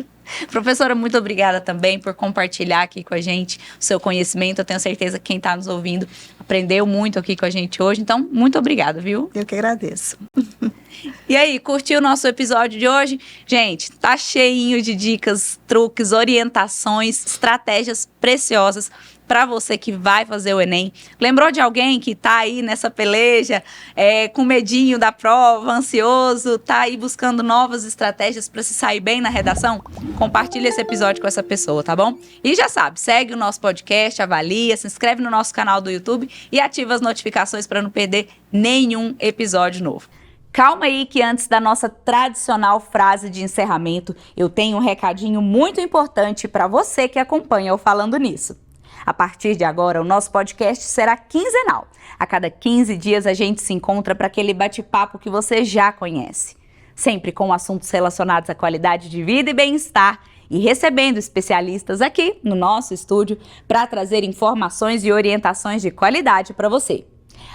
Professora, muito obrigada também por compartilhar aqui com a gente o seu conhecimento. Eu tenho certeza que quem está nos ouvindo aprendeu muito aqui com a gente hoje. Então, muito obrigada, viu? Eu que agradeço. E aí, curtiu o nosso episódio de hoje? Gente, tá cheinho de dicas, truques, orientações, estratégias preciosas para você que vai fazer o Enem. Lembrou de alguém que tá aí nessa peleja, com medinho da prova, ansioso, tá aí buscando novas estratégias para se sair bem na redação? Compartilha esse episódio com essa pessoa, tá bom? E já sabe, segue o nosso podcast, avalia, se inscreve no nosso canal do YouTube e ativa as notificações para não perder nenhum episódio novo. Calma aí que antes da nossa tradicional frase de encerramento, eu tenho um recadinho muito importante para você que acompanha o Falando Nisso. A partir de agora, o nosso podcast será quinzenal. A cada 15 dias a gente se encontra para aquele bate-papo que você já conhece. Sempre com assuntos relacionados à qualidade de vida e bem-estar, e recebendo especialistas aqui no nosso estúdio para trazer informações e orientações de qualidade para você.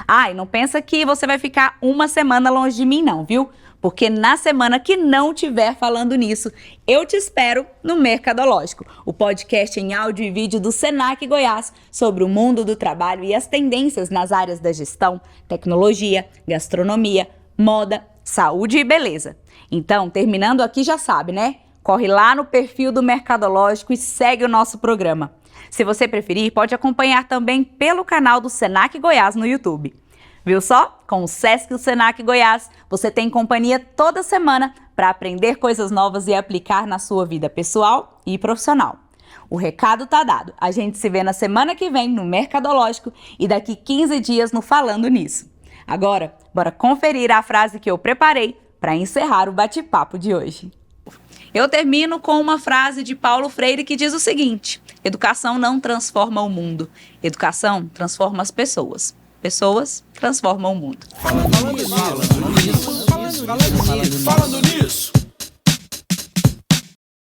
Ah, e não pensa que você vai ficar uma semana longe de mim não, viu? Porque na semana que não tiver falando nisso, eu te espero no Mercadológico, o podcast em áudio e vídeo do Senac Goiás sobre o mundo do trabalho e as tendências nas áreas da gestão, tecnologia, gastronomia, moda, saúde e beleza. Então, terminando aqui já sabe, né? Corre lá no perfil do Mercadológico e segue o nosso programa. Se você preferir, pode acompanhar também pelo canal do Senac Goiás no YouTube. Viu só? Com o Sesc e o Senac Goiás, você tem companhia toda semana para aprender coisas novas e aplicar na sua vida pessoal e profissional. O recado tá dado. A gente se vê na semana que vem no Mercadológico e daqui 15 dias no Falando Nisso. Agora, bora conferir a frase que eu preparei para encerrar o bate-papo de hoje. Eu termino com uma frase de Paulo Freire que diz o seguinte: educação não transforma o mundo, educação transforma as pessoas. Pessoas transformam o mundo. Falando nisso.